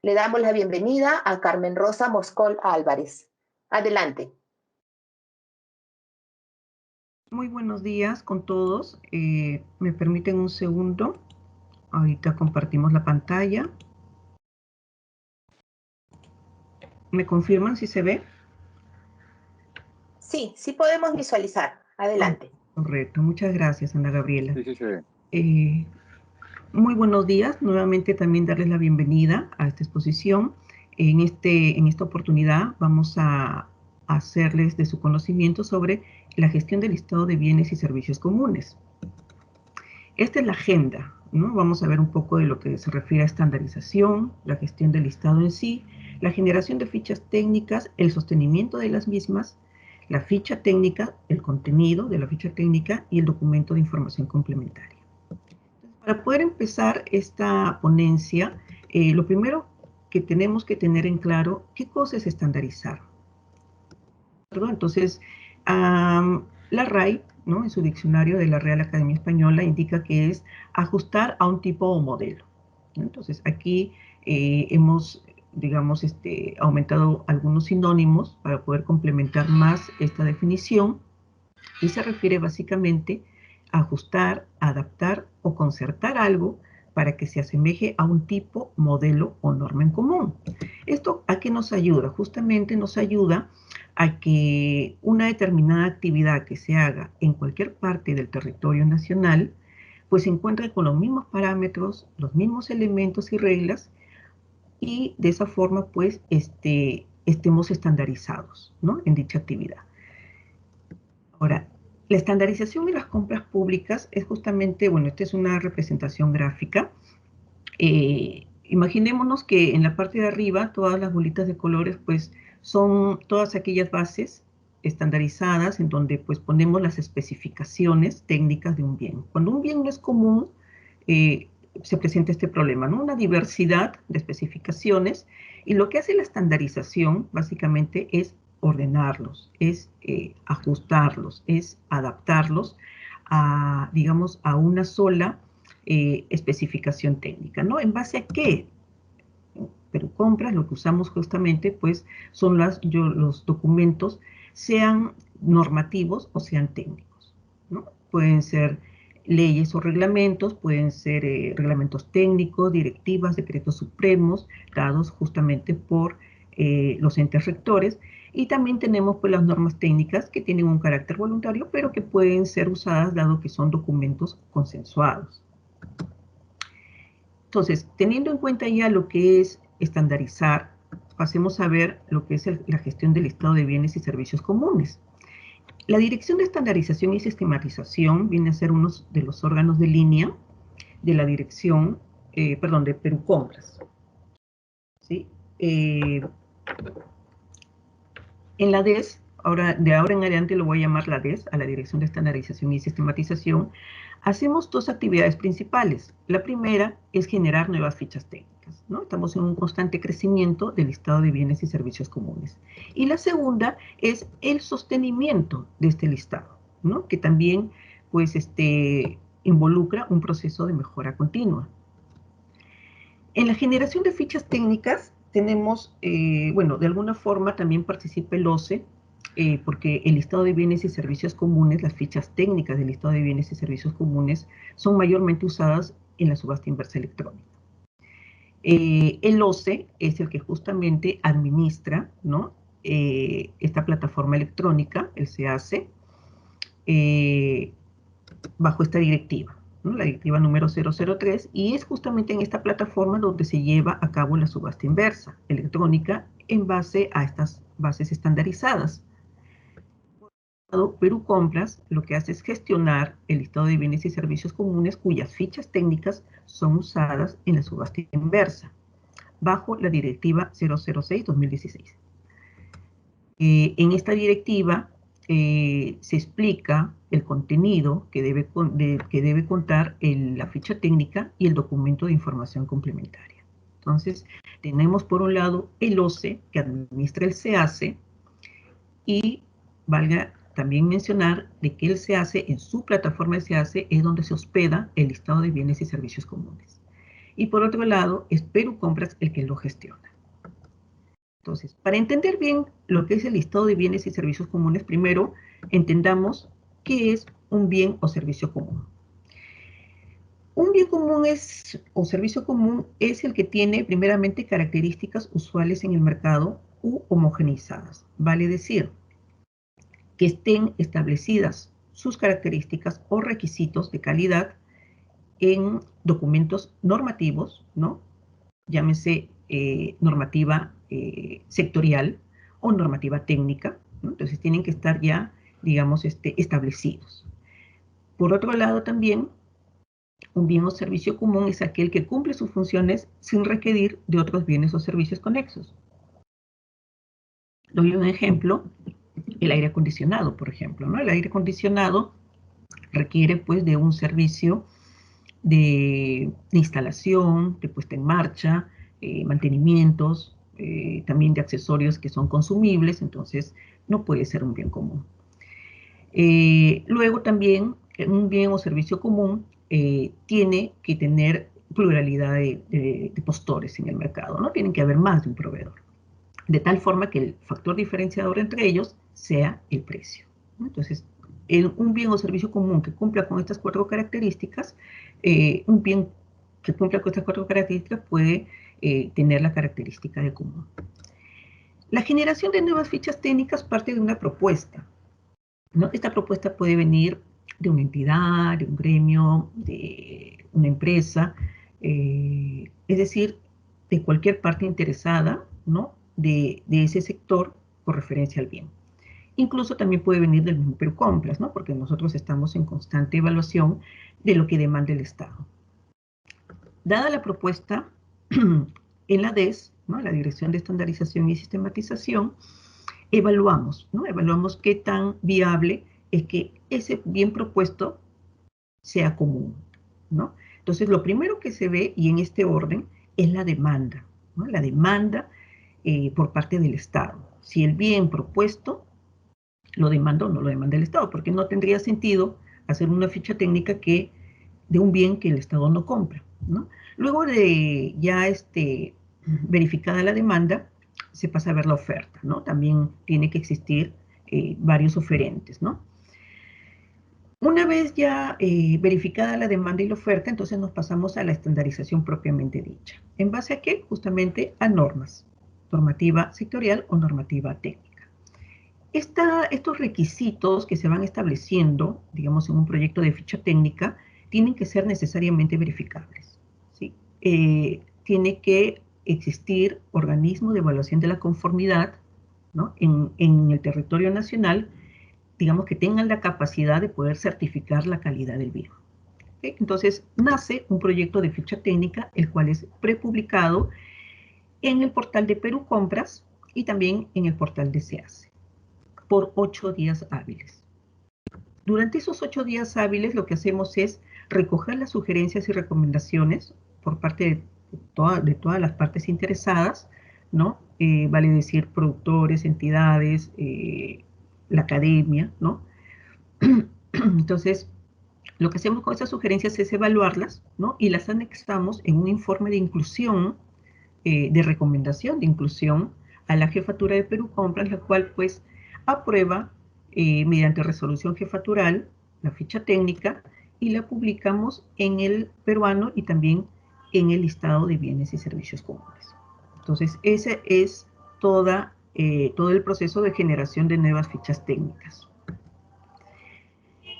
Le damos la bienvenida a Carmen Rosa Moscol Álvarez. Adelante. Muy buenos días con todos. ¿Me permiten un segundo? Ahorita compartimos la pantalla. ¿Me confirman si se ve? Sí, sí podemos visualizar. Adelante. Correcto. Muchas gracias, Ana Gabriela. Sí, se ve. Muy buenos días. Nuevamente también darles la bienvenida a esta exposición. En esta oportunidad vamos a hacerles de su conocimiento sobre la gestión del listado de bienes y servicios comunes. Esta es la agenda, ¿no? Vamos a ver un poco de lo que se refiere a estandarización, la gestión del listado en sí, la generación de fichas técnicas, el sostenimiento de las mismas, la ficha técnica, el contenido de la ficha técnica y el documento de información complementaria. Para poder empezar esta ponencia, lo primero que tenemos que tener en claro, ¿qué cosa es estandarizar? Entonces, la RAI, ¿no? En su diccionario de la Real Academia Española indica que es ajustar a un tipo o modelo, ¿no? Entonces, aquí hemos, digamos, aumentado algunos sinónimos para poder complementar más esta definición y se refiere básicamente a ajustar, adaptar o concertar algo para que se asemeje a un tipo, modelo o norma en común. ¿Esto a qué nos ayuda? Justamente nos ayuda a que una determinada actividad que se haga en cualquier parte del territorio nacional, pues se encuentre con los mismos parámetros, los mismos elementos y reglas, y de esa forma, pues, estemos estandarizados, ¿no? En dicha actividad. Ahora, la estandarización en las compras públicas es justamente, bueno, esta es una representación gráfica. Imaginémonos que en la parte de arriba todas las bolitas de colores pues son todas aquellas bases estandarizadas en donde pues ponemos las especificaciones técnicas de un bien. Cuando un bien no es común, se presenta este problema, ¿no? Una diversidad de especificaciones, y lo que hace la estandarización básicamente es ordenarlos, es ajustarlos, es adaptarlos a, digamos, a una sola especificación técnica, ¿no? ¿En base a qué? Pero compras, lo que usamos justamente, pues, son los documentos, sean normativos o sean técnicos, ¿no? Pueden ser leyes o reglamentos, pueden ser reglamentos técnicos, directivas, decretos supremos, dados justamente por los entes rectores, y también tenemos pues las normas técnicas que tienen un carácter voluntario, pero que pueden ser usadas dado que son documentos consensuados. Entonces, teniendo en cuenta ya lo que es estandarizar, pasemos a ver lo que es la gestión del listado de bienes y servicios comunes. La Dirección de Estandarización y Sistematización viene a ser uno de los órganos de línea de la Dirección, de Perú Compras. ¿Sí? En la DES, de ahora en adelante lo voy a llamar la DES, a la Dirección de Estandarización y Sistematización, hacemos dos actividades principales. La primera es generar nuevas fichas técnicas, ¿no? Estamos en un constante crecimiento del listado de bienes y servicios comunes. Y la segunda es el sostenimiento de este listado, ¿no? Que también, pues, involucra un proceso de mejora continua. En la generación de fichas técnicas tenemos, bueno, de alguna forma también participa el OCE, porque el listado de bienes y servicios comunes, las fichas técnicas del listado de bienes y servicios comunes, son mayormente usadas en la subasta inversa electrónica. El OCE es el que justamente administra, ¿no? Esta plataforma electrónica, el SEACE, bajo esta directiva, ¿no? La directiva número 003, y es justamente en esta plataforma donde se lleva a cabo la subasta inversa electrónica en base a estas bases estandarizadas. Perú Compras lo que hace es gestionar el listado de bienes y servicios comunes cuyas fichas técnicas son usadas en la subasta inversa, bajo la directiva 006-2016. En esta directiva se explica el contenido que debe contar la ficha técnica y el documento de información complementaria. Entonces, tenemos por un lado el OCE, que administra el SEACE, y valga también mencionar de que el SEACE, en su plataforma de SEACE, es donde se hospeda el listado de bienes y servicios comunes. y por otro lado es Perú Compras el que lo gestiona. Entonces, para entender bien lo que es el listado de bienes y servicios comunes, primero entendamos qué es un bien o servicio común. Un bien común o servicio común es el que tiene primeramente características usuales en el mercado u homogeneizadas. Vale decir, que estén establecidas sus características o requisitos de calidad en documentos normativos, ¿no? Llámese normativa sectorial o normativa técnica, ¿no? Entonces tienen que estar ya, digamos, establecidos. Por otro lado también, un bien o servicio común es aquel que cumple sus funciones sin requerir de otros bienes o servicios conexos. Doy un ejemplo, el aire acondicionado, por ejemplo, ¿no? El aire acondicionado requiere pues de un servicio de instalación, de puesta en marcha, mantenimientos, también de accesorios que son consumibles, entonces no puede ser un bien común. Luego también un bien o servicio común tiene que tener pluralidad de postores en el mercado, ¿no? Tienen que haber más de un proveedor, de tal forma que el factor diferenciador entre ellos sea el precio, ¿no? Entonces, un bien o servicio común que cumpla con estas 4 características, un bien que cumpla con estas 4 características puede tener la característica de común. La generación de nuevas fichas técnicas parte de una propuesta, ¿no? Esta propuesta puede venir de una entidad, de un gremio, de una empresa, es decir, de cualquier parte interesada, ¿no? de ese sector por referencia al bien. Incluso también puede venir del mismo Perú Compras, ¿no? Porque nosotros estamos en constante evaluación de lo que demanda el Estado. Dada la propuesta, en la DES, ¿no? La Dirección de Estandarización y Sistematización, evaluamos, ¿no? Evaluamos qué tan viable es que ese bien propuesto sea común, ¿no? Entonces, lo primero que se ve, y en este orden, es la demanda, ¿no? La demanda por parte del Estado. Si el bien propuesto lo demanda o no lo demanda el Estado, porque no tendría sentido hacer una ficha técnica de un bien que el Estado no compra, ¿no? Luego de ya verificada la demanda, se pasa a ver la oferta, ¿no? También tiene que existir varios oferentes, ¿no? Una vez ya verificada la demanda y la oferta, entonces nos pasamos a la estandarización propiamente dicha. ¿En base a qué? Justamente a normas, normativa sectorial o normativa técnica. Estos requisitos que se van estableciendo, digamos, en un proyecto de ficha técnica, tienen que ser necesariamente verificables, ¿sí? Tiene que existir organismo de evaluación de la conformidad, ¿no? en el territorio nacional, digamos, que tengan la capacidad de poder certificar la calidad del bien. ¿Okay? Entonces, nace un proyecto de ficha técnica, el cual es prepublicado en el portal de Perú Compras y también en el portal de SEACE, por 8 días hábiles. Durante esos 8 días hábiles, lo que hacemos es recoger las sugerencias y recomendaciones por parte de todas las partes interesadas, ¿no? Vale decir, productores, entidades, la academia, ¿no? Entonces, lo que hacemos con esas sugerencias es evaluarlas, ¿no? Y las anexamos en un informe de inclusión, de recomendación de inclusión a la Jefatura de Perú Compras, la cual pues aprueba mediante resolución jefatural la ficha técnica y la publicamos en el peruano y también en el listado de bienes y servicios comunes. Entonces, ese es todo el proceso de generación de nuevas fichas técnicas.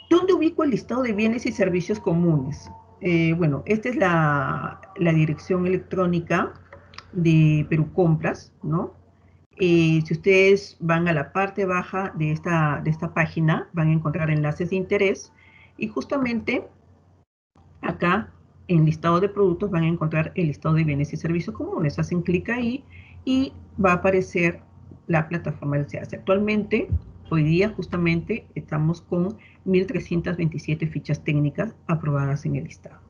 ¿Dónde ubico el listado de bienes y servicios comunes? Bueno, esta es la dirección electrónica de Perú Compras, ¿no? Si ustedes van a la parte baja de esta página, van a encontrar enlaces de interés y justamente acá en listado de productos van a encontrar el listado de bienes y servicios comunes. Hacen clic ahí y va a aparecer la plataforma del SEACE. Actualmente, hoy día justamente estamos con 1.327 fichas técnicas aprobadas en el listado.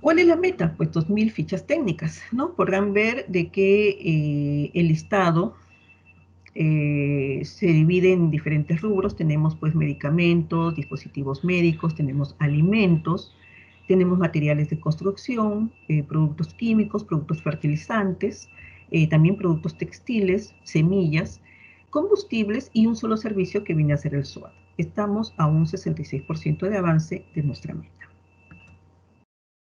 ¿Cuál es la meta? Pues 2.000 fichas técnicas, ¿no? Podrán ver de que el listado Se divide en diferentes rubros. Tenemos pues medicamentos, dispositivos médicos, tenemos alimentos, tenemos materiales de construcción, productos químicos, productos fertilizantes, también productos textiles, semillas, combustibles y un solo servicio que viene a ser el SWAT. Estamos a un 66% de avance de nuestra meta.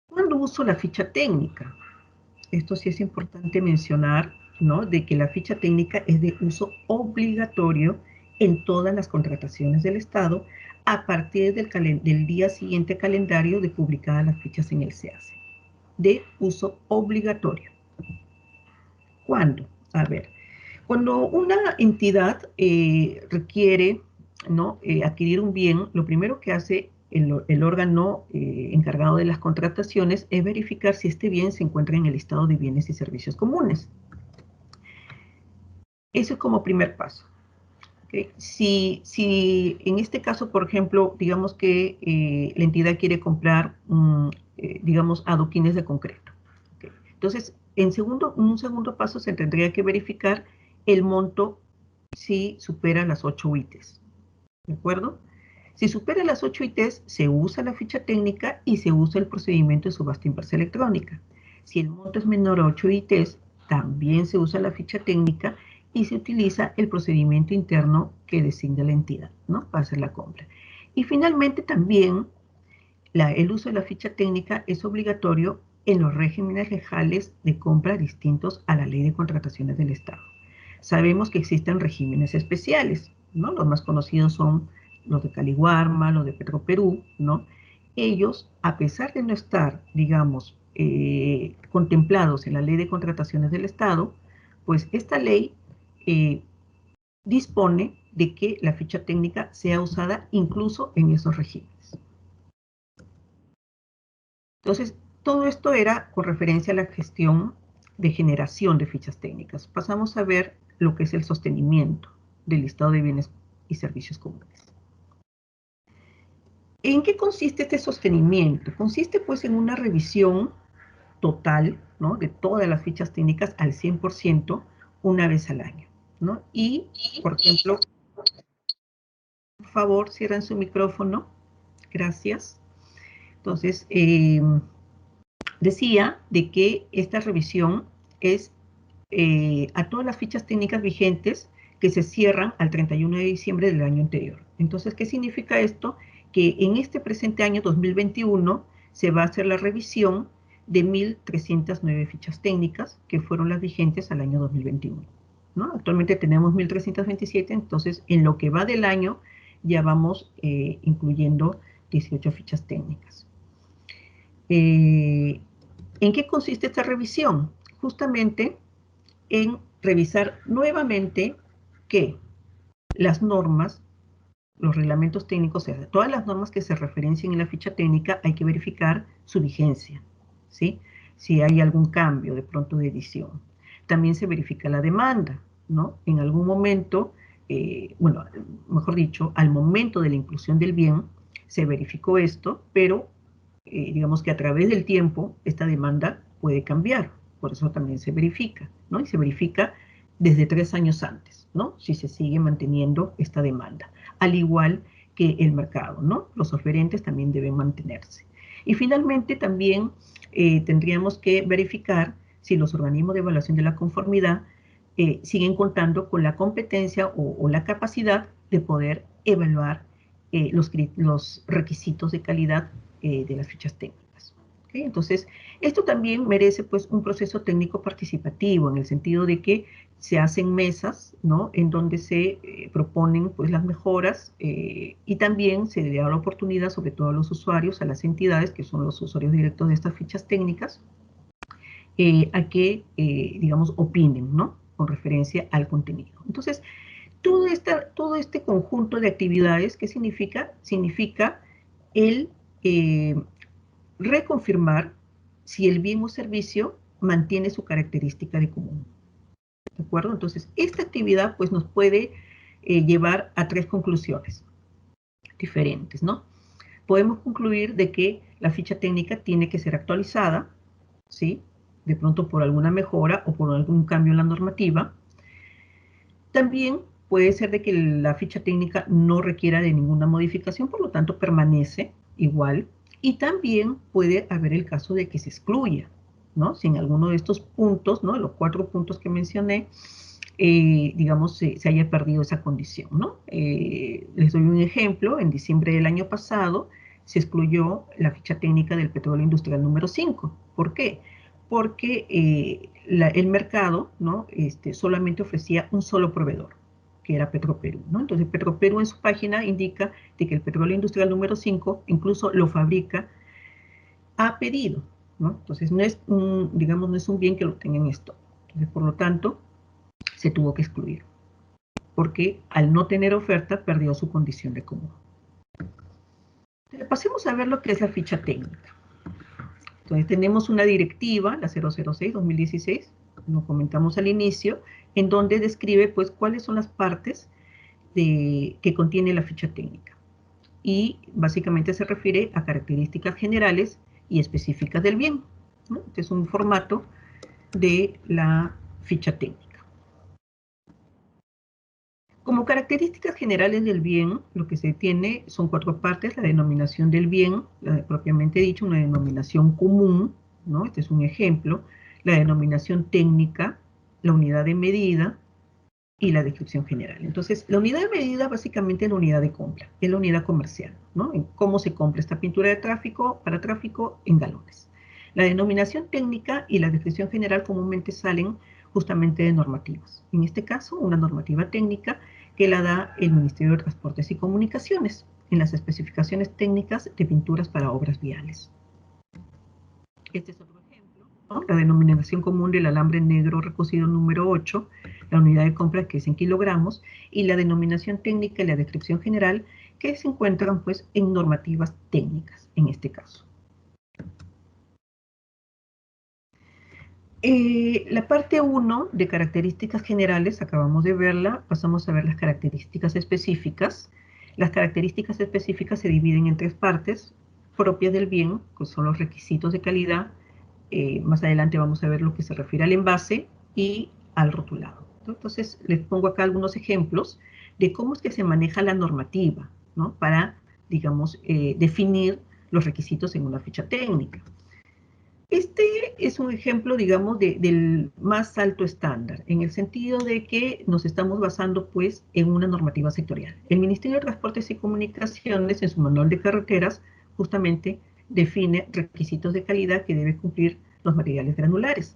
¿Cuándo uso la ficha técnica? Esto sí es importante mencionar, ¿no? De que la ficha técnica es de uso obligatorio en todas las contrataciones del Estado a partir del día siguiente calendario de publicadas las fichas en el SEACE. De uso obligatorio. ¿Cuándo? A ver, cuando una entidad requiere, ¿no? Adquirir un bien, lo primero que hace el órgano encargado de las contrataciones es verificar si este bien se encuentra en el listado de bienes y servicios comunes. Eso es como primer paso. ¿Okay? Si en este caso, por ejemplo, digamos que la entidad quiere comprar, digamos, adoquines de concreto. ¿Okay? Entonces, en un segundo paso se tendría que verificar el monto si supera las 8 UITs. ¿De acuerdo? Si supera las 8 ITs, se usa la ficha técnica y se usa el procedimiento de subasta inversa electrónica. Si el monto es menor a 8 ITs, también se usa la ficha técnica y se utiliza el procedimiento interno que designa la entidad, ¿no? Para hacer la compra. Y finalmente también el uso de la ficha técnica es obligatorio en los regímenes legales de compra distintos a la Ley de Contrataciones del Estado. Sabemos que existen regímenes especiales, ¿no? Los más conocidos son los de Caliwarma, los de Petroperú, ¿no? Ellos, a pesar de no estar, digamos, contemplados en la Ley de Contrataciones del Estado, pues esta ley dispone de que la ficha técnica sea usada incluso en esos regímenes. Entonces, todo esto era con referencia a la gestión de generación de fichas técnicas. Pasamos a ver lo que es el sostenimiento del listado de bienes y servicios comunes. ¿En qué consiste este sostenimiento? Consiste pues en una revisión total, ¿no? De todas las fichas técnicas al 100% una vez al año, ¿no? Y, por ejemplo, por favor, cierren su micrófono. Gracias. Entonces, decía de que esta revisión es a todas las fichas técnicas vigentes que se cierran al 31 de diciembre del año anterior. Entonces, ¿qué significa esto? Que en este presente año 2021 se va a hacer la revisión de 1.309 fichas técnicas que fueron las vigentes al año 2021. ¿No? Actualmente tenemos 1.327, entonces en lo que va del año ya vamos incluyendo 18 fichas técnicas. ¿En qué consiste esta revisión? Justamente en revisar nuevamente que las normas, los reglamentos técnicos, o sea, todas las normas que se referencien en la ficha técnica, hay que verificar su vigencia, ¿sí? Si hay algún cambio de pronto de edición. También se verifica la demanda, ¿no? En algún momento, bueno, mejor dicho, al momento de la inclusión del bien, se verificó esto, pero digamos que a través del tiempo esta demanda puede cambiar, por eso también se verifica, ¿no? Y se verifica desde 3 años antes, ¿no? Si se sigue manteniendo esta demanda, al igual que el mercado, ¿no? Los oferentes también deben mantenerse. Y finalmente también tendríamos que verificar si los organismos de evaluación de la conformidad siguen contando con la competencia o la capacidad de poder evaluar los requisitos de calidad de las fichas técnicas. ¿Okay? Entonces, esto también merece pues un proceso técnico participativo en el sentido de que se hacen mesas, ¿no? En donde se proponen pues las mejoras y también se le da la oportunidad, sobre todo a los usuarios, a las entidades que son los usuarios directos de estas fichas técnicas, a que, digamos, opinen, ¿no? Con referencia al contenido. Entonces, todo este conjunto de actividades, ¿qué significa? Significa el reconfirmar si el bien o servicio mantiene su característica de común. ¿De acuerdo? Entonces, esta actividad pues nos puede llevar a 3 conclusiones diferentes, ¿no? Podemos concluir de que la ficha técnica tiene que ser actualizada, ¿sí? De pronto por alguna mejora o por algún cambio en la normativa. También puede ser de que la ficha técnica no requiera de ninguna modificación, por lo tanto permanece igual. Y también puede haber el caso de que se excluya, ¿no? Si en alguno de estos puntos, ¿no? Los 4 puntos que mencioné, digamos, se haya perdido esa condición, ¿no? Les doy un ejemplo. En diciembre del año pasado se excluyó la ficha técnica del petróleo industrial número 5. ¿Por qué? Porque el mercado, ¿no? Solamente ofrecía un solo proveedor, que era Petroperú, ¿no? Entonces Petroperú en su página indica de que el petróleo industrial número 5 incluso lo fabrica a pedido, ¿no? Entonces no es un, digamos, no es un bien que lo tenga en stock. Entonces, por lo tanto, se tuvo que excluir, porque al no tener oferta perdió su condición de común. Entonces, pasemos a ver lo que es la ficha técnica. Entonces tenemos una directiva, la 006-2016, lo comentamos al inicio, en donde describe pues cuáles son las partes que contiene la ficha técnica. Y básicamente se refiere a características generales y específicas del bien, ¿no? Este es un formato de la ficha técnica. Como características generales del bien, lo que se tiene son 4 partes: la denominación del bien, propiamente dicho, una denominación común, ¿no? Este es un ejemplo, la denominación técnica, la unidad de medida y la descripción general. Entonces, la unidad de medida básicamente es la unidad de compra, es la unidad comercial, ¿no? En cómo se compra esta pintura de tráfico, para tráfico, en galones. La denominación técnica y la descripción general comúnmente salen justamente de normativas. En este caso, una normativa técnica que la da el Ministerio de Transportes y Comunicaciones en las especificaciones técnicas de pinturas para obras viales. Este es otro ejemplo, ¿no? La denominación común del alambre negro recocido número 8, la unidad de compra que es en kilogramos, y la denominación técnica y la descripción general que se encuentran pues en normativas técnicas en este caso. La parte 1 de características generales, acabamos de verla, pasamos a ver las características específicas. Las características específicas se dividen en 3 partes propias del bien, que son los requisitos de calidad. Más adelante vamos a ver lo que se refiere al envase y al rotulado. Entonces, les pongo acá algunos ejemplos de cómo es que se maneja la normativa, ¿no? Para, digamos, definir los requisitos en una ficha técnica. Este es un ejemplo, digamos, del más alto estándar, en el sentido de que nos estamos basando, pues, en una normativa sectorial. El Ministerio de Transportes y Comunicaciones, en su manual de carreteras, justamente define requisitos de calidad que deben cumplir los materiales granulares,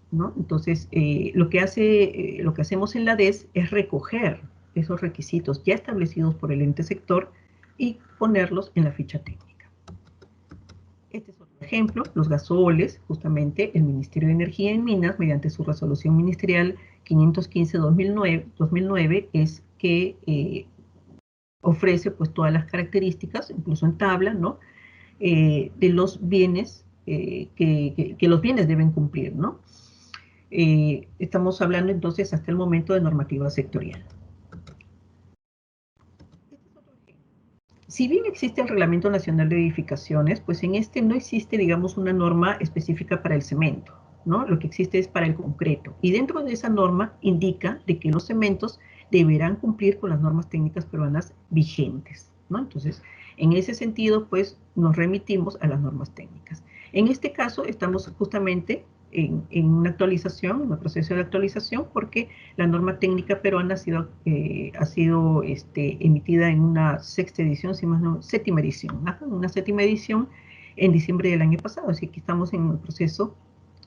¿no? Entonces, lo que hacemos en la DES es recoger esos requisitos ya establecidos por el ente sector y ponerlos en la ficha técnica. Este es otro ejemplo, los gasoles. Justamente el Ministerio de Energía y Minas, mediante su resolución ministerial 515-2009, es que ofrece pues todas las características, incluso en tabla, ¿no? De los bienes que los bienes deben cumplir, ¿no? Estamos hablando entonces hasta el momento de normativa sectorial. Si bien existe el Reglamento Nacional de Edificaciones, pues en este no existe, digamos, una norma específica para el cemento, ¿no? Lo que existe es para el concreto. Y dentro de esa norma indica de que los cementos deberán cumplir con las normas técnicas peruanas vigentes, ¿no? Entonces, en ese sentido, pues nos remitimos a las normas técnicas. En este caso, estamos justamente en una actualización, en un proceso de actualización, porque la norma técnica peruana ha sido emitida en una 6ª edición, si más no, 7ª edición, una 7ª edición en diciembre del año pasado, así que estamos en un proceso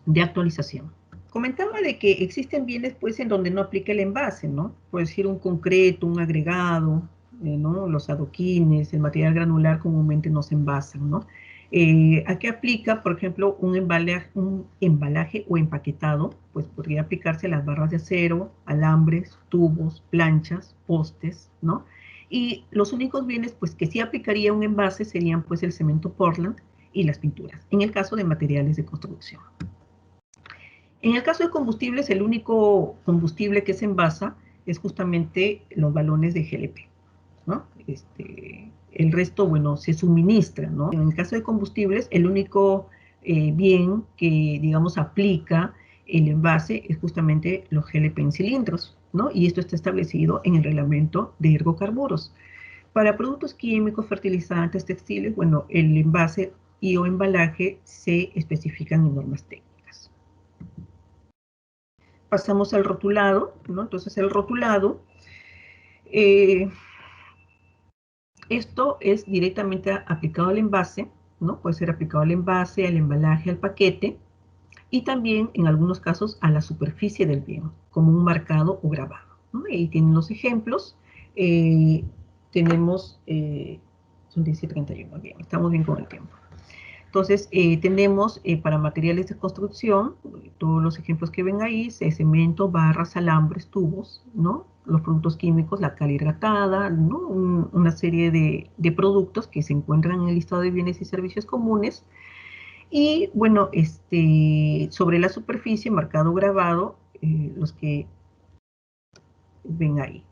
de actualización. Comentaba de que existen bienes pues en donde no aplica el envase, ¿no? Por decir un concreto, un agregado, ¿no? Los adoquines, el material granular comúnmente no se envasan, ¿no? ¿A qué aplica, por ejemplo, un embalaje o empaquetado? Pues podría aplicarse a las barras de acero, alambres, tubos, planchas, postes, ¿no? Y los únicos bienes pues que sí aplicaría un envase serían pues el cemento Portland y las pinturas, en el caso de materiales de construcción. En el caso de combustibles, el único combustible que se envasa es justamente los balones de GLP, ¿no? El resto, bueno, se suministra, ¿no? En el caso de combustibles, el único bien que, digamos, aplica el envase es justamente los GLP en cilindros, ¿no? Y esto está establecido en el reglamento de hidrocarburos. Para productos químicos, fertilizantes, textiles, bueno, el envase y o embalaje se especifican en normas técnicas. Pasamos al rotulado, ¿no? Entonces el rotulado, esto es directamente aplicado al envase, ¿no? Puede ser aplicado al envase, al embalaje, al paquete, y también en algunos casos a la superficie del bien, como un marcado o grabado, ¿no? Ahí tienen los ejemplos. Tenemos, son 10:31, bien, estamos bien con el tiempo. Entonces, tenemos para materiales de construcción, todos los ejemplos que ven ahí, cemento, barras, alambres, tubos, ¿no? Los productos químicos, la cal hidratada, ¿no? Una serie de productos que se encuentran en el listado de bienes y servicios comunes. Y bueno, sobre la superficie, marcado, grabado, los que ven ahí.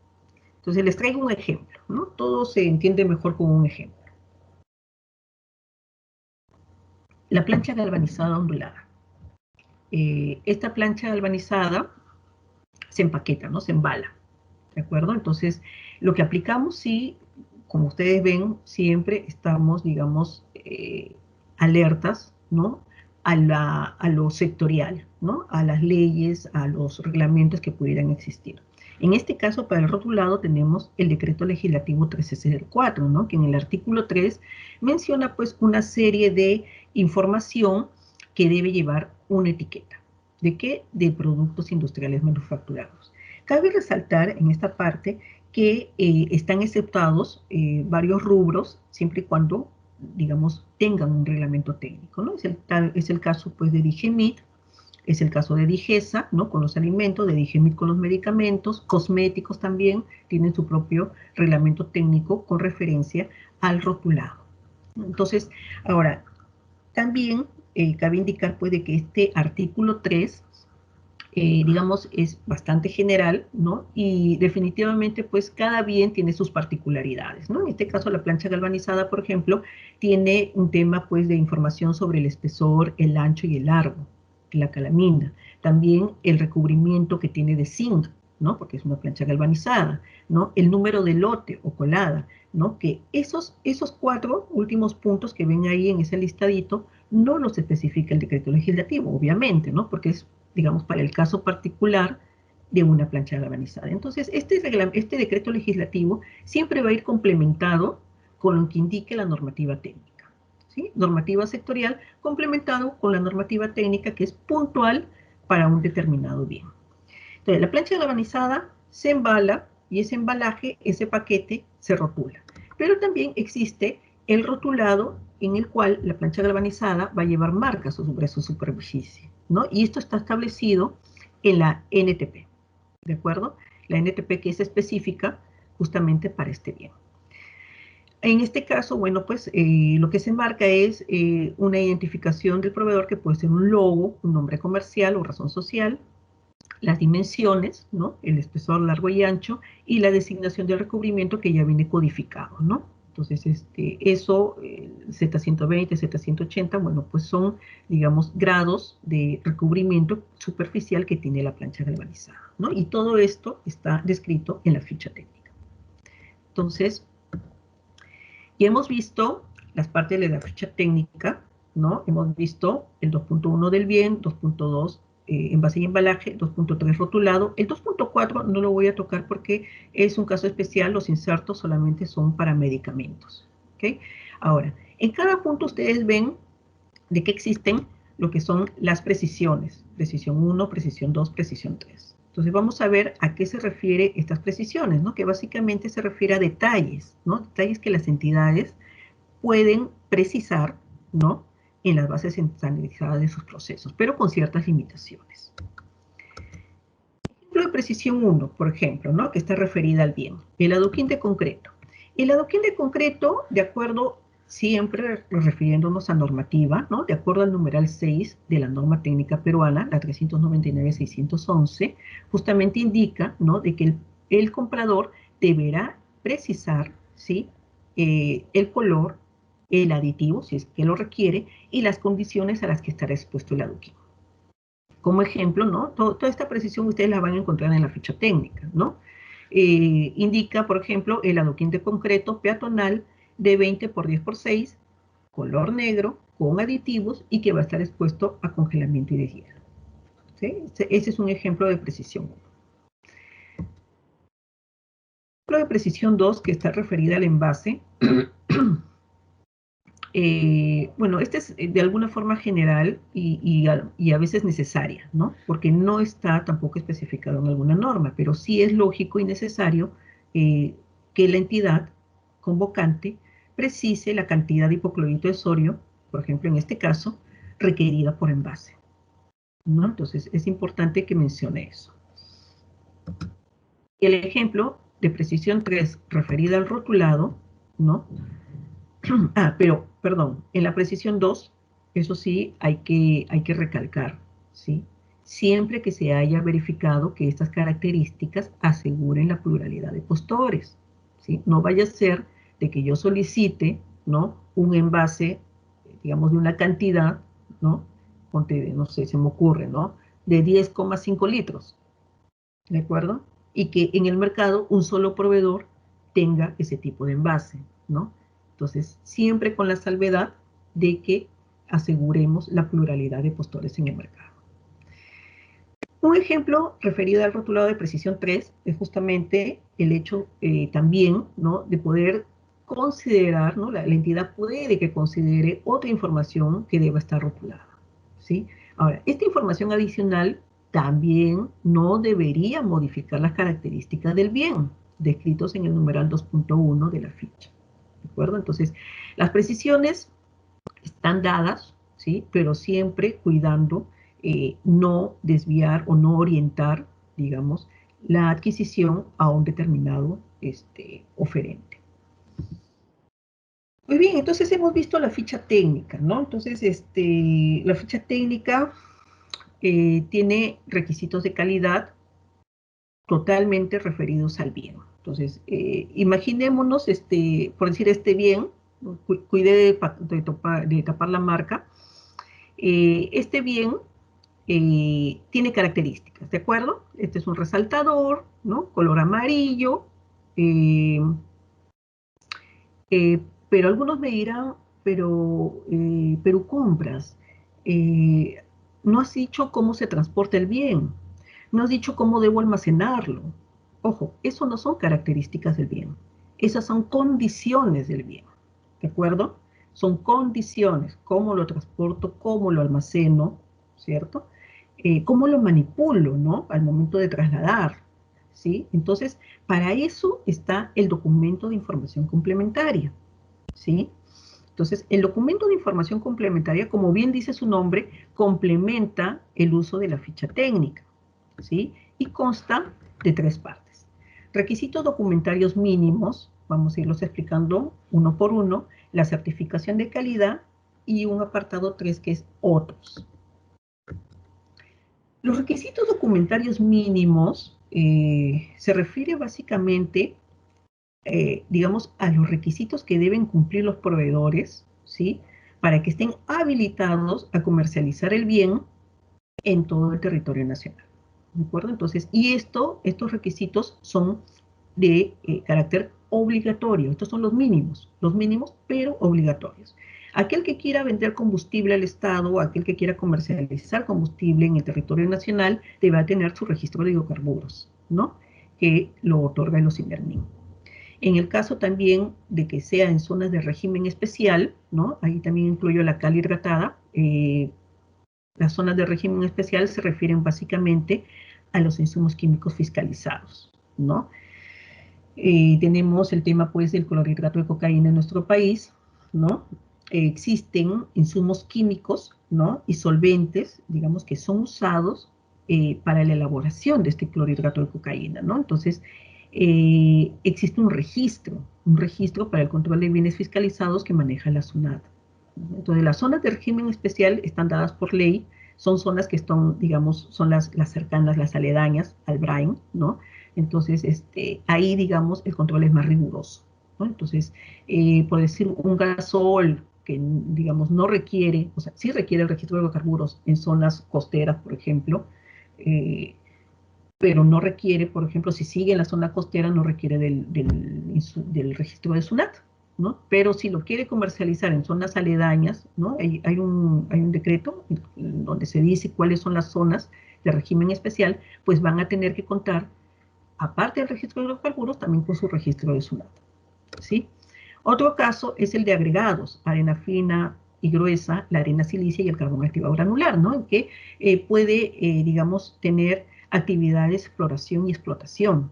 Entonces les traigo un ejemplo, ¿no? Todo se entiende mejor con un ejemplo. La plancha galvanizada ondulada. Esta plancha galvanizada se empaqueta, ¿no? Se embala, ¿de acuerdo? Entonces, lo que aplicamos, sí, como ustedes ven, siempre estamos, digamos, alertas, ¿no? A lo sectorial, ¿no? A las leyes, a los reglamentos que pudieran existir. En este caso, para el rotulado, tenemos el decreto legislativo 1304, ¿no? Que en el artículo 3 menciona, pues, una serie de información que debe llevar una etiqueta. ¿De qué? De productos industriales manufacturados. Cabe resaltar en esta parte que están exceptados varios rubros, siempre y cuando, digamos, tengan un reglamento técnico, ¿no? Es el caso, pues, de Digemit, es el caso de Digesa, ¿no? Con los alimentos, de Digemit con los medicamentos, cosméticos también tienen su propio reglamento técnico con referencia al rotulado. Entonces, ahora, también cabe indicar, pues, de que este artículo 3 digamos, es bastante general, ¿no? Y definitivamente, pues, cada bien tiene sus particularidades, ¿no? En este caso, la plancha galvanizada, por ejemplo, tiene un tema, pues, de información sobre el espesor, el ancho y el largo, la calamina. También el recubrimiento que tiene de zinc, ¿no? Porque es una plancha galvanizada, ¿no? El número de lote o colada, ¿no? Que esos 4 últimos puntos que ven ahí en ese listadito no los especifica el decreto legislativo, obviamente, ¿no? Porque es, digamos, para el caso particular de una plancha galvanizada. Entonces, este decreto legislativo siempre va a ir complementado con lo que indique la normativa técnica, ¿sí? Normativa sectorial complementado con la normativa técnica que es puntual para un determinado bien. Entonces, la plancha galvanizada se embala y ese embalaje, ese paquete, se rotula. Pero también existe el rotulado en el cual la plancha galvanizada va a llevar marcas sobre su superficie, ¿no? Y esto está establecido en la NTP, ¿de acuerdo? La NTP que es específica justamente para este bien. En este caso, bueno, pues lo que se marca es una identificación del proveedor que puede ser un logo, un nombre comercial o razón social, las dimensiones, ¿no? El espesor largo y ancho, y la designación del recubrimiento que ya viene codificado, ¿no? Entonces, eso, Z120, Z180, bueno, pues son, digamos, grados de recubrimiento superficial que tiene la plancha galvanizada, ¿no? Y todo esto está descrito en la ficha técnica. Entonces, ya hemos visto las partes de la ficha técnica, ¿no? Hemos visto el 2.1 del bien, 2.2 envase y embalaje, 2.3 rotulado. El 2.4 no lo voy a tocar porque es un caso especial, los insertos solamente son para medicamentos, ¿ok? Ahora, en cada punto ustedes ven de que existen lo que son las precisiones, precisión 1, precisión 2, precisión 3. Entonces vamos a ver a qué se refiere estas precisiones, ¿no? Que básicamente se refiere a detalles, ¿no? Detalles que las entidades pueden precisar, ¿no? En las bases estandarizadas de sus procesos, pero con ciertas limitaciones. Ejemplo de precisión 1, por ejemplo, ¿no? Que está referida al bien. El adoquín de concreto. El adoquín de concreto, de acuerdo, siempre refiriéndonos a normativa, ¿no? De acuerdo al numeral 6 de la norma técnica peruana, la 399-611, justamente indica, ¿no? De que el comprador deberá precisar, ¿sí? El color, el aditivo, si es que lo requiere, y las condiciones a las que estará expuesto el adoquín. Como ejemplo, ¿no? Toda esta precisión ustedes la van a encontrar en la ficha técnica, ¿no? Indica, por ejemplo, el adoquín de concreto peatonal de 20 por 10 por 6, color negro, con aditivos y que va a estar expuesto a congelamiento y deshielo. ¿Sí? Ese es un ejemplo de precisión 1. Ejemplo de precisión 2, que está referida al envase. Bueno, este es de alguna forma general y a veces necesaria, ¿no? Porque no está tampoco especificado en alguna norma, pero sí es lógico y necesario que la entidad convocante precise la cantidad de hipoclorito de sodio, por ejemplo, en este caso, requerida por envase, ¿no? Entonces, es importante que mencione eso. El ejemplo de precisión 3 referida al rotulado, ¿no? Pero, perdón, en la precisión 2, eso sí hay que recalcar, ¿sí? Siempre que se haya verificado que estas características aseguren la pluralidad de postores, ¿sí? No vaya a ser de que yo solicite, ¿no? Un envase, digamos, de una cantidad, ¿no? Ponte, no sé, se me ocurre, ¿no? De 10,5 litros, ¿de acuerdo? Y que en el mercado un solo proveedor tenga ese tipo de envase, ¿no? Entonces, siempre con la salvedad de que aseguremos la pluralidad de postores en el mercado. Un ejemplo referido al rotulado de precisión 3 es justamente el hecho también, ¿no? De poder considerar, ¿no? La entidad puede que considere otra información que deba estar rotulada, ¿sí? Ahora, esta información adicional también no debería modificar las características del bien descritos en el numeral 2.1 de la ficha, ¿de acuerdo? Entonces, las precisiones están dadas, ¿sí? Pero siempre cuidando no desviar o no orientar, digamos, la adquisición a un determinado oferente. Muy bien, entonces hemos visto la ficha técnica, ¿no? Entonces, la ficha técnica tiene requisitos de calidad totalmente referidos al bien. Entonces, imaginémonos, por decir bien, cuide de tapar la marca. Este bien tiene características, ¿de acuerdo? Este es un resaltador, ¿no? Color amarillo, eh, pero algunos me dirán, pero compras, no has dicho cómo se transporta el bien, no has dicho cómo debo almacenarlo. Ojo, eso no son características del bien, esas son condiciones del bien, ¿de acuerdo? Son condiciones, cómo lo transporto, cómo lo almaceno, ¿cierto? Cómo lo manipulo, ¿no? Al momento de trasladar, ¿sí? Entonces, para eso está el documento de información complementaria, ¿sí? Entonces, el documento de información complementaria, como bien dice su nombre, complementa el uso de la ficha técnica, ¿sí? Y consta de 3 partes. Requisitos documentarios mínimos, vamos a irlos explicando uno por uno, la certificación de calidad y un apartado 3 que es otros. Los requisitos documentarios mínimos se refiere básicamente digamos, a los requisitos que deben cumplir los proveedores, ¿sí? Para que estén habilitados a comercializar el bien en todo el territorio nacional, ¿de acuerdo? Entonces, y estos requisitos son de carácter obligatorio. Estos son los mínimos, pero obligatorios. Aquel que quiera vender combustible al Estado, aquel que quiera comercializar combustible en el territorio nacional, debe tener su registro de hidrocarburos, ¿no? Que lo otorga el OSINERMIN. En el caso también de que sea en zonas de régimen especial, ¿no? Ahí también incluyo la cal hidratada. Las zonas de régimen especial se refieren básicamente a los insumos químicos fiscalizados, ¿no? Tenemos el tema, pues, del clorhidrato de cocaína en nuestro país, ¿no? Existen insumos químicos, ¿no? Y solventes, digamos, que son usados para la elaboración de este clorhidrato de cocaína, ¿no? Entonces, existe un registro para el control de bienes fiscalizados que maneja la SUNAT. Entonces, las zonas de régimen especial están dadas por ley, son zonas que están, digamos, son las cercanas, las aledañas al BRAIN, ¿no? Entonces, ahí, digamos, el control es más riguroso, ¿no? Entonces, por decir, un gasol que, digamos, no requiere, o sea, sí requiere el registro de hidrocarburos en zonas costeras, por ejemplo, pero no requiere, por ejemplo, si sigue en la zona costera, no requiere del registro de SUNAT, ¿no? Pero si lo quiere comercializar en zonas aledañas, ¿no? Hay un decreto donde se dice cuáles son las zonas de régimen especial, pues van a tener que contar, aparte del registro de hidrocarburos, también con su registro de SUNAT, ¿sí? Otro caso es el de agregados, arena fina y gruesa, la arena silicia y el carbón activado granular, ¿no? En que puede, digamos, tener actividades de exploración y explotación,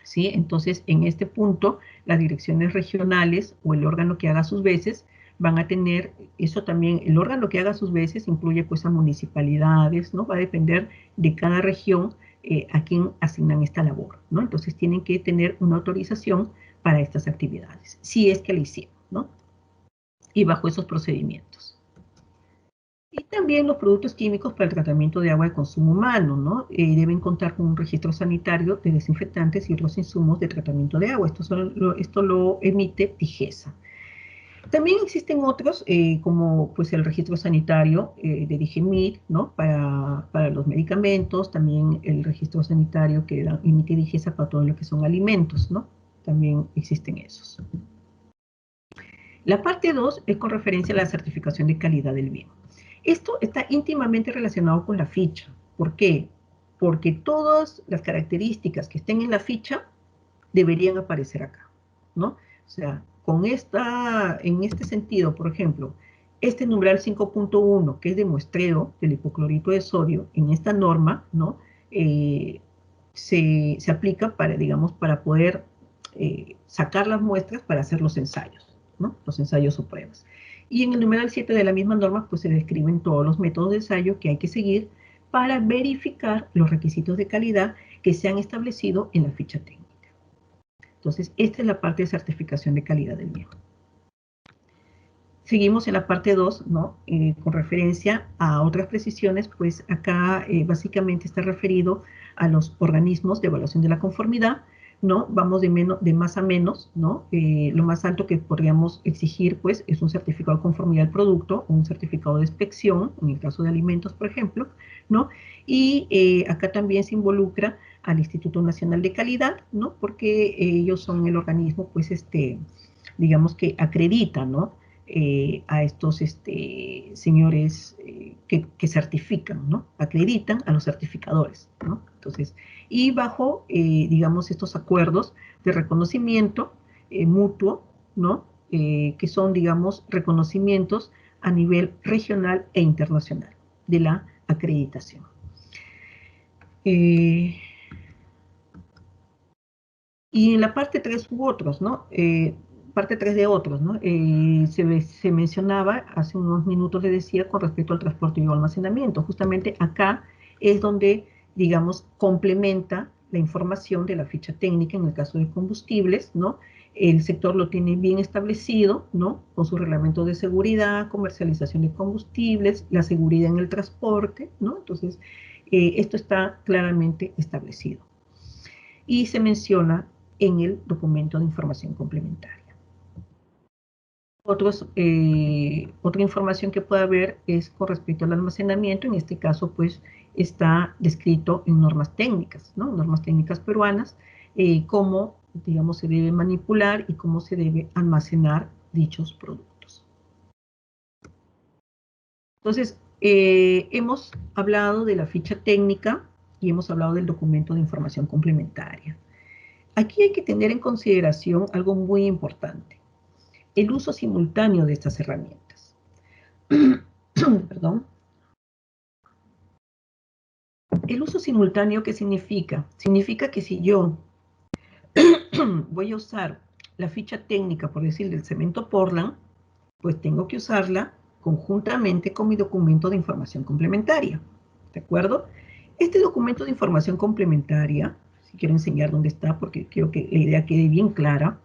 ¿sí? Entonces, en este punto, las direcciones regionales o el órgano que haga sus veces van a tener, eso también, el órgano que haga sus veces incluye pues a municipalidades, ¿no? Va a depender de cada región a quién asignan esta labor, ¿no? Entonces tienen que tener una autorización para estas actividades, si es que la hicieron, ¿no? Y bajo esos procedimientos. Y también los productos químicos para el tratamiento de agua de consumo humano, ¿no? Deben contar con un registro sanitario de desinfectantes y otros insumos de tratamiento de agua. Esto lo emite DIGESA. También existen otros, como pues el registro sanitario de DIGEMIT, ¿no? Para los medicamentos, también el registro sanitario que emite DIGESA para todo lo que son alimentos, ¿no? También existen esos. La parte 2 es con referencia a la certificación de calidad del bien. Esto está íntimamente relacionado con la ficha. ¿Por qué? Porque todas las características que estén en la ficha deberían aparecer acá, ¿no? O sea, en este sentido, por ejemplo, este numeral 5.1, que es de muestreo del hipoclorito de sodio, en esta norma, ¿no? Se aplica para, digamos, para poder sacar las muestras para hacer los ensayos, ¿no? Los ensayos o pruebas. Y en el numeral 7 de la misma norma, pues se describen todos los métodos de ensayo que hay que seguir para verificar los requisitos de calidad que se han establecido en la ficha técnica. Entonces, esta es la parte de certificación de calidad del bien. Seguimos en la parte 2, ¿no? Con referencia a otras precisiones, pues acá básicamente está referido a los organismos de evaluación de la conformidad, ¿no? Vamos de más a menos, ¿no? Lo más alto que podríamos exigir, pues, es un certificado de conformidad al producto, o un certificado de inspección, en el caso de alimentos, por ejemplo, ¿no? Y acá también se involucra al Instituto Nacional de Calidad, ¿no? Porque ellos son el organismo, pues, digamos que acredita, ¿no? A estos señores que certifican, ¿no? Acreditan a los certificadores, ¿no? Entonces, y bajo, digamos, estos acuerdos de reconocimiento mutuo, ¿no? Que son, digamos, reconocimientos a nivel regional e internacional de la acreditación. Y en la parte 3 u otros, ¿no? Parte 3 de otros, ¿no? Se mencionaba, hace unos minutos le decía, con respecto al transporte y almacenamiento. Justamente acá es donde, digamos, complementa la información de la ficha técnica en el caso de combustibles, ¿no? El sector lo tiene bien establecido, ¿no? Con su reglamento de seguridad, comercialización de combustibles, la seguridad en el transporte, ¿no? Entonces, esto está claramente establecido. Y se menciona en el documento de información complementaria. Otra información que puede haber es con respecto al almacenamiento. En este caso, pues, está descrito en normas técnicas, ¿no? Normas técnicas peruanas, cómo, digamos, se debe manipular y cómo se debe almacenar dichos productos. Entonces, hemos hablado de la ficha técnica y hemos hablado del documento de información complementaria. Aquí hay que tener en consideración algo muy importante: el uso simultáneo de estas herramientas. Perdón. ¿El uso simultáneo qué significa? Significa que si yo voy a usar la ficha técnica, por decir, del cemento Portland, pues tengo que usarla conjuntamente con mi documento de información complementaria. ¿De acuerdo? Este documento de información complementaria, si quiero enseñar dónde está, porque quiero que la idea quede bien clara,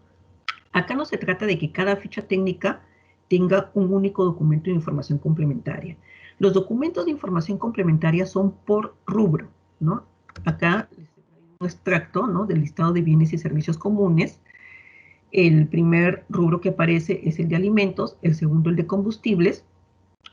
acá no se trata de que cada ficha técnica tenga un único documento de información complementaria. Los documentos de información complementaria son por rubro, ¿no? Acá les traigo un extracto, ¿no? Del listado de bienes y servicios comunes, El primer rubro que aparece es el de alimentos, el segundo el de combustibles,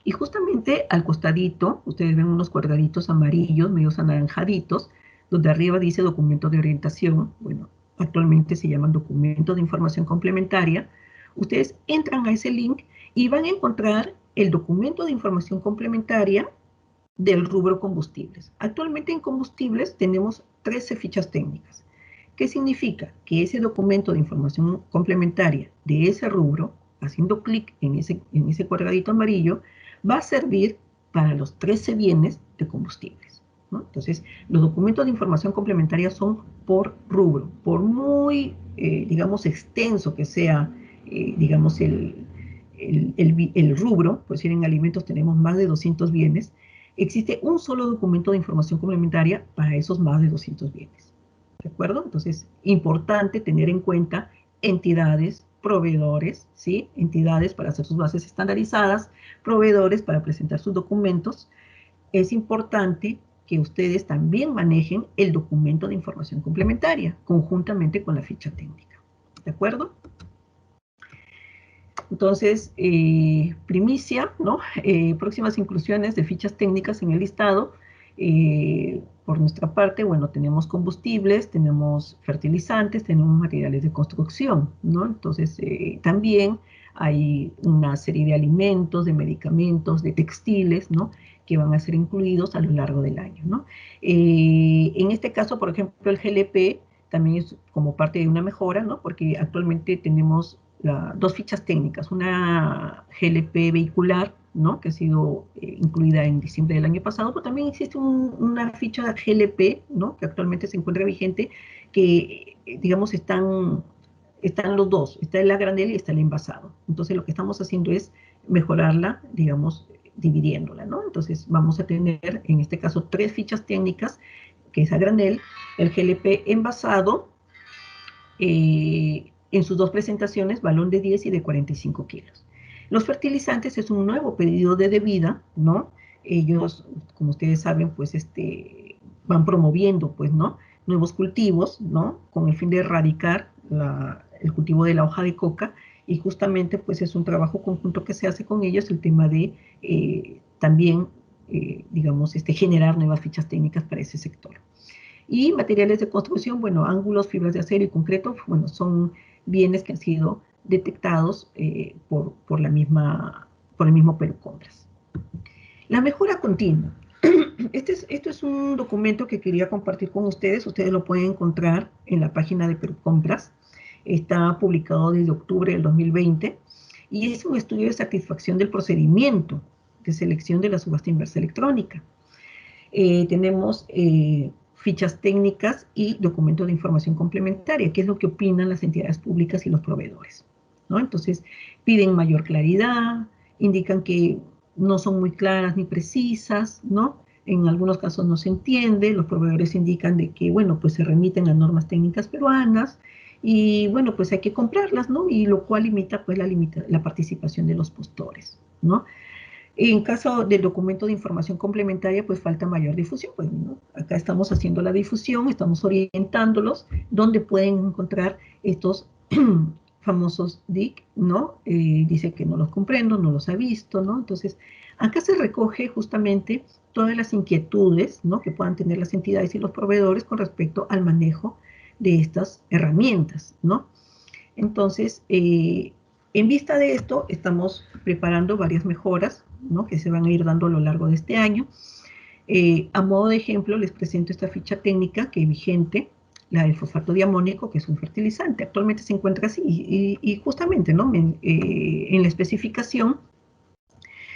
y justamente al costadito, ustedes ven unos cuadraditos amarillos, medios anaranjaditos, donde arriba dice documento de orientación, bueno, actualmente se llaman documentos de información complementaria. Ustedes entran a ese link y van a encontrar el documento de información complementaria del rubro combustibles. Actualmente en combustibles tenemos 13 fichas técnicas. ¿Qué significa? Que ese documento de información complementaria de ese rubro, haciendo clic en ese cuadradito amarillo, va a servir para los 13 bienes de combustibles, ¿no? Entonces, los documentos de información complementaria son por rubro. Por muy, digamos, extenso que sea, digamos, el rubro, pues si en alimentos tenemos más de 200 bienes, existe un solo documento de información complementaria para esos más de 200 bienes. ¿De acuerdo? Entonces, importante tener en cuenta entidades, proveedores, ¿sí? Entidades para hacer sus bases estandarizadas, proveedores para presentar sus documentos. Es importante que ustedes también manejen el documento de información complementaria, conjuntamente con la ficha técnica. ¿De acuerdo? Entonces, primicia, ¿no? Próximas inclusiones de fichas técnicas en el listado. Por nuestra parte, bueno, tenemos combustibles, tenemos fertilizantes, tenemos materiales de construcción, ¿no? Entonces, también hay una serie de alimentos, de medicamentos, de textiles, ¿no? Que van a ser incluidos a lo largo del año, ¿no? En este caso, por ejemplo, el GLP también es como parte de una mejora, ¿no? Porque actualmente tenemos dos fichas técnicas, una GLP vehicular, ¿no? Que ha sido incluida en diciembre del año pasado, pero también existe una ficha GLP, ¿no? Que actualmente se encuentra vigente, que, digamos, están los dos, está el a granel y está el envasado. Entonces, lo que estamos haciendo es mejorarla, digamos, dividiéndola, ¿no? Entonces, vamos a tener, en este caso, 3 fichas técnicas, que es a granel, el GLP envasado, en sus 2 presentaciones, balón de 10 y de 45 kilos. Los fertilizantes es un nuevo pedido de Devida, ¿no? Ellos, como ustedes saben, pues van promoviendo, pues, ¿no? Nuevos cultivos, ¿no? Con el fin de erradicar el cultivo de la hoja de coca, y justamente, pues, es un trabajo conjunto que se hace con ellos, el tema de también, digamos, generar nuevas fichas técnicas para ese sector. Y materiales de construcción, bueno, ángulos, fibras de acero y concreto, bueno, son bienes que han sido detectados por el mismo Perucompras. La mejora continua. Esto es un documento que quería compartir con ustedes. Ustedes lo pueden encontrar en la página de Perucompras. Está publicado desde octubre del 2020 y es un estudio de satisfacción del procedimiento de selección de la subasta inversa electrónica. Tenemos fichas técnicas y documentos de información complementaria, que es lo que opinan las entidades públicas y los proveedores, ¿no? Entonces, piden mayor claridad, indican que no son muy claras ni precisas, ¿no? En algunos casos no se entiende, los proveedores indican de que, bueno, pues se remiten a normas técnicas peruanas, y bueno, pues hay que comprarlas, ¿no? Y lo cual limita, pues, la participación de los postores, ¿no? En caso del documento de información complementaria, pues falta mayor difusión. Pues, ¿no? Acá estamos haciendo la difusión, estamos orientándolos, donde pueden encontrar estos famosos DIC, ¿no? Dice que no los comprendo, no los ha visto, ¿no? Entonces, acá se recoge justamente todas las inquietudes, ¿no? Que puedan tener las entidades y los proveedores con respecto al manejo de estas herramientas, ¿no? Entonces, en vista de esto, estamos preparando varias mejoras, ¿no? Que se van a ir dando a lo largo de este año. A modo de ejemplo, les presento esta ficha técnica que es vigente, la del fosfato diamónico, que es un fertilizante. Actualmente se encuentra así, y justamente, ¿no? En la especificación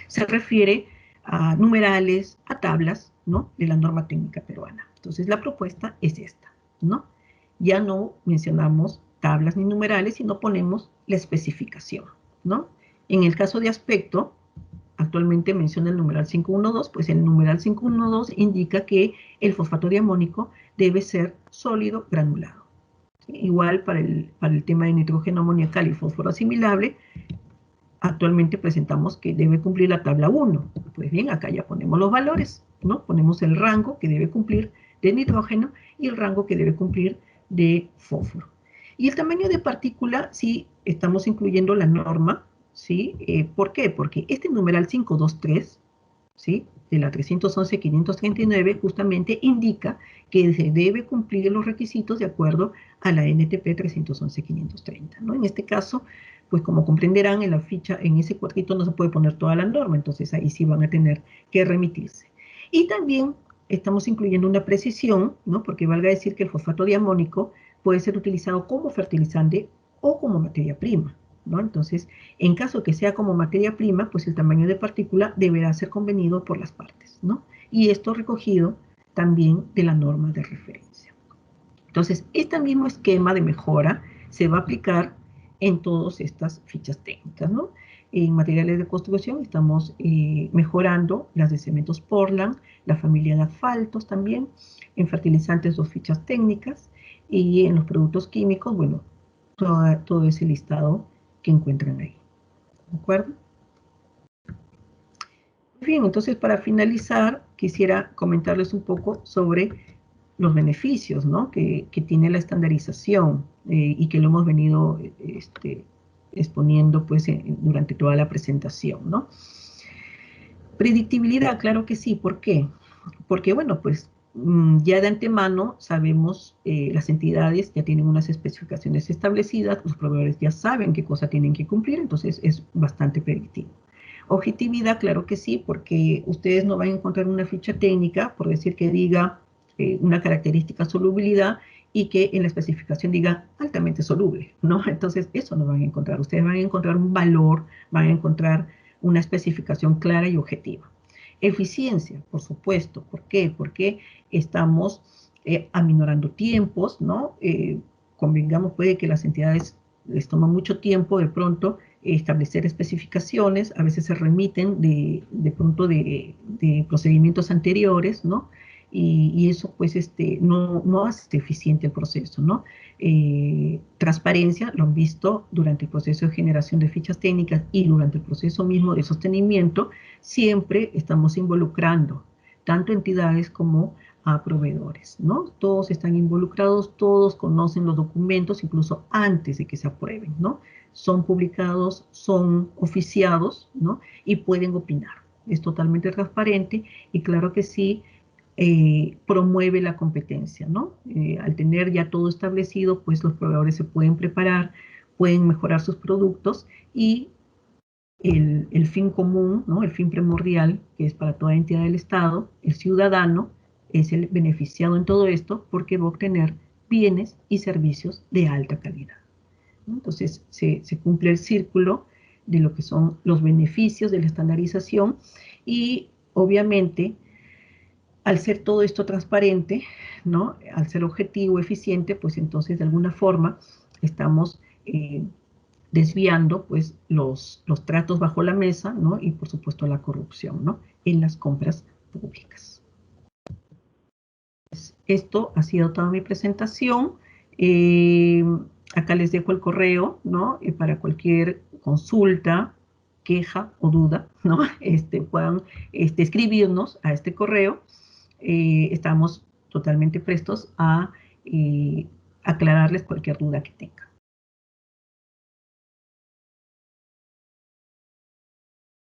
se refiere a numerales, a tablas, ¿no? De la norma técnica peruana. Entonces, la propuesta es esta, ¿no? Ya no mencionamos tablas ni numerales, sino ponemos la especificación, ¿no? En el caso de aspecto, actualmente menciona el numeral 512, pues el numeral 512 indica que el fosfato diamónico debe ser sólido granulado. ¿Sí? Igual para el tema de nitrógeno amoniacal y fósforo asimilable, actualmente presentamos que debe cumplir la tabla 1. Pues bien, acá ya ponemos los valores, ¿no? Ponemos el rango que debe cumplir de nitrógeno y el rango que debe cumplir de fósforo. Y el tamaño de partícula, sí, estamos incluyendo la norma, ¿sí? ¿Por qué? Porque este numeral 523, ¿sí?, de la 311.539 justamente indica que se debe cumplir los requisitos de acuerdo a la NTP 311.530, ¿no? En este caso, pues como comprenderán, en la ficha, en ese cuadrito no se puede poner toda la norma, entonces ahí sí van a tener que remitirse. Y también estamos incluyendo una precisión, ¿no? Porque valga decir que el fosfato diamónico puede ser utilizado como fertilizante o como materia prima, ¿no? Entonces, en caso que sea como materia prima, pues el tamaño de partícula deberá ser convenido por las partes, ¿no? Y esto recogido también de la norma de referencia. Entonces, este mismo esquema de mejora se va a aplicar en todas estas fichas técnicas, ¿no? En materiales de construcción estamos mejorando las de cementos Portland, la familia de asfaltos también, en fertilizantes 2 fichas técnicas, y en los productos químicos, bueno, todo ese listado que encuentran ahí, ¿de acuerdo? Bien, entonces para finalizar, quisiera comentarles un poco sobre los beneficios, ¿no?, que tiene la estandarización y que lo hemos venido exponiendo pues, durante toda la presentación, ¿no? Predictibilidad, claro que sí. ¿Por qué? Porque, bueno, pues ya de antemano sabemos, las entidades ya tienen unas especificaciones establecidas, los proveedores ya saben qué cosa tienen que cumplir, entonces es bastante predictivo. Objetividad, claro que sí, porque ustedes no van a encontrar una ficha técnica, por decir que diga una característica solubilidad y que en la especificación diga altamente soluble, ¿no? Entonces, eso no van a encontrar. Ustedes van a encontrar un valor, van a encontrar una especificación clara y objetiva. Eficiencia, por supuesto. ¿Por qué? Porque estamos aminorando tiempos, ¿no? Convengamos, puede que las entidades les toma mucho tiempo de pronto establecer especificaciones, a veces se remiten de pronto de procedimientos anteriores, ¿no? Y eso pues no hace eficiente el proceso, ¿no? Transparencia, lo han visto durante el proceso de generación de fichas técnicas y durante el proceso mismo de sostenimiento, siempre estamos involucrando tanto entidades como a proveedores, ¿no? Todos están involucrados, todos conocen los documentos, incluso antes de que se aprueben, ¿no? Son publicados, son oficiados, ¿no? Y pueden opinar. Es totalmente transparente y claro que sí, promueve la competencia, ¿no? Al tener ya todo establecido, pues los proveedores se pueden preparar, pueden mejorar sus productos y el fin común, ¿no?, el fin primordial, que es para toda entidad del Estado, el ciudadano es el beneficiado en todo esto porque va a obtener bienes y servicios de alta calidad, ¿no? Entonces, se cumple el círculo de lo que son los beneficios de la estandarización y, obviamente, al ser todo esto transparente, ¿no?, al ser objetivo, eficiente, pues entonces, de alguna forma, estamos desviando pues los tratos bajo la mesa, ¿no?, y por supuesto la corrupción, ¿no?, en las compras públicas. Esto ha sido toda mi presentación. Acá les dejo el correo, ¿no?, para cualquier consulta, queja o duda, ¿no? Puedan escribirnos a este correo. Estamos totalmente prestos a aclararles cualquier duda que tengan.